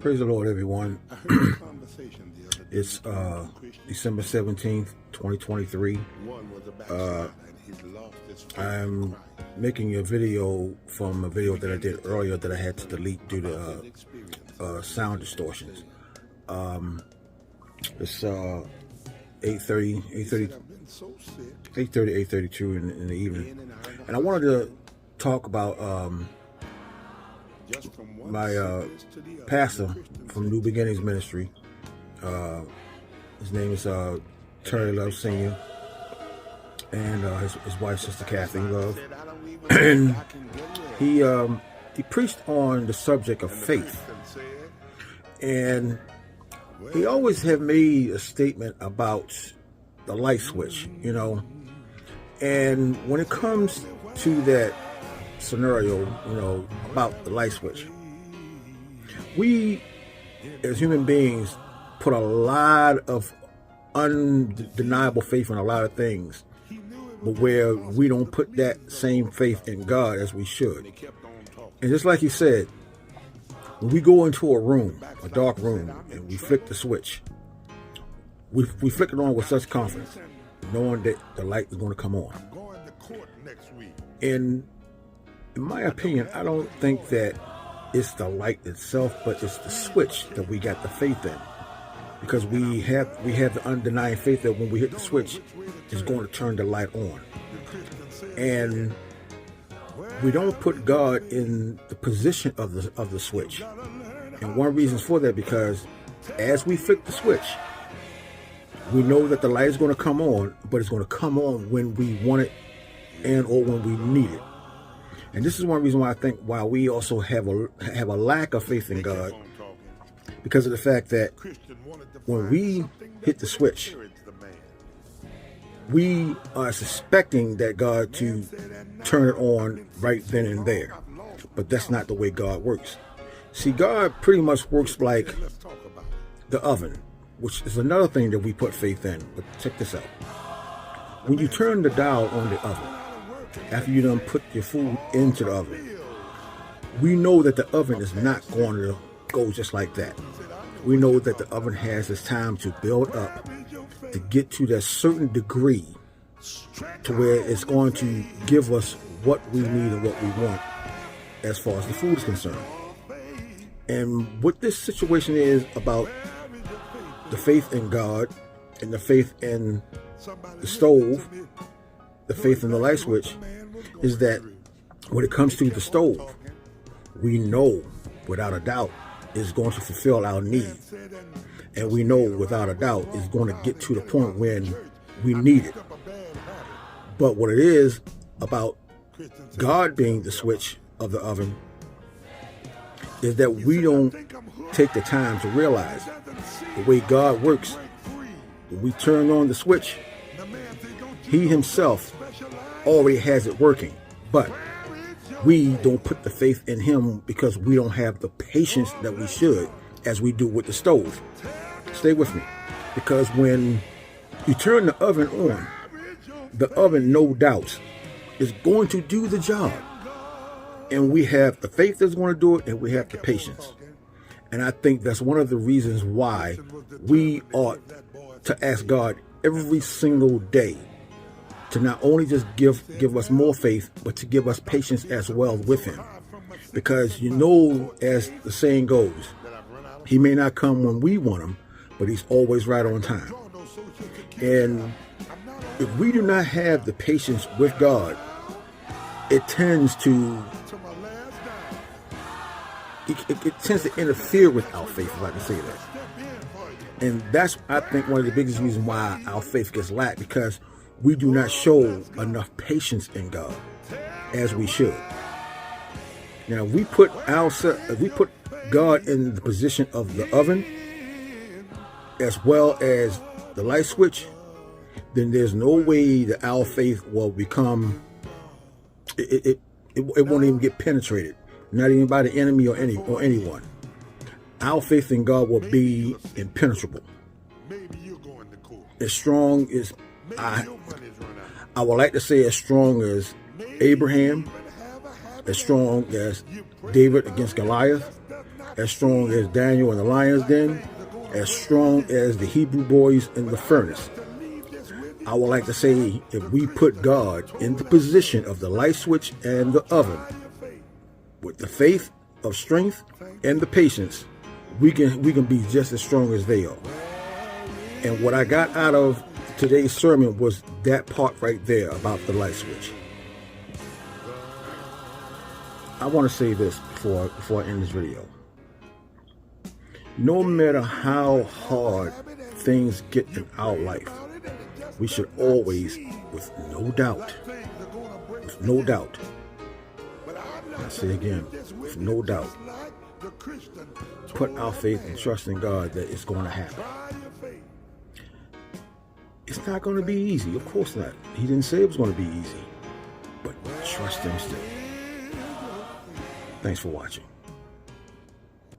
Praise the Lord, everyone. It's December 17th, 2023. I'm making a video from a video that I did earlier that I had to delete due to sound distortions. It's 8:32 in the evening. And I wanted to talk about my pastor from New Beginnings Ministry. His name is Terry Love Sr. and his wife, Sister Kathleen Love. And he preached on the subject of faith. And he always have made a statement about the light switch, you know. And when it comes to that scenario, you know, about the light switch, we as human beings put a lot of undeniable faith in a lot of things, but where we don't put that same faith in God as we should. And just like he said, when we go into a room, a dark room, and we flick the switch, we flick it on with such confidence, knowing that the light is going to come on. And in my opinion, I don't think that it's the light itself, but it's the switch that we got the faith in. Because we have the undenying faith that when we hit the switch, it's going to turn the light on. And we don't put God in the position of the switch. And one reason for that, because as we flick the switch, we know that the light is going to come on, but it's going to come on when we want it and or when we need it. And this is one reason why I think why we also have a lack of faith in God, because of the fact that when we hit the switch, we are suspecting that God to turn it on right then and there. But that's not the way God works. See, God pretty much works like the oven, which is another thing that we put faith in. But check this out. When you turn the dial on the oven, after you done put your food into the oven, we know that the oven is not going to go just like that. We know that the oven has its time to build up to get to that certain degree to where it's going to give us what we need and what we want as far as the food is concerned. And what this situation is about the faith in God and the faith in the stove, the faith in the light switch, is that when it comes to the stove, we know without a doubt it's going to fulfill our needs. And we know without a doubt it's going to get to the point when we need it. But what it is about God being the switch of the oven is that we don't take the time to realize the way God works. When we turn on the switch, He Himself already has it working, but we don't put the faith in Him because we don't have the patience that we should as we do with the stove. Stay with me, because when you turn the oven on, the oven, no doubt, is going to do the job. And we have the faith that's going to do it, and we have the patience. And I think that's one of the reasons why we ought to ask God every single day to not only just give us more faith, but to give us patience as well with Him. Because you know, as the saying goes, He may not come when we want Him, but He's always right on time. And if we do not have the patience with God, it tends to interfere with our faith, if I can say that. And that's, I think, one of the biggest reasons why our faith gets lacked, because we do not show enough patience in God as we should. Now, if we put God in the position of the oven as well as the light switch, then there's no way that our faith will become, it won't even get penetrated, not even by the enemy or anyone. Our faith in God will be impenetrable. As strong as I would like to say, as strong as Abraham, as strong as David against Goliath, as strong as Daniel in the lion's den, as strong as the Hebrew boys in the furnace. I would like to say, if we put God in the position of the light switch and the oven, with the faith of strength and the patience, we can be just as strong as they are. And what I got out of today's sermon was that part right there about the light switch. I want to say this before I end this video. No matter how hard things get in our life, we should always, with no doubt, I say again, with no doubt, put our faith and trust in God that it's going to happen. It's not going to be easy, of course not. He didn't say it was going to be easy, but trust Him still. Thanks for watching.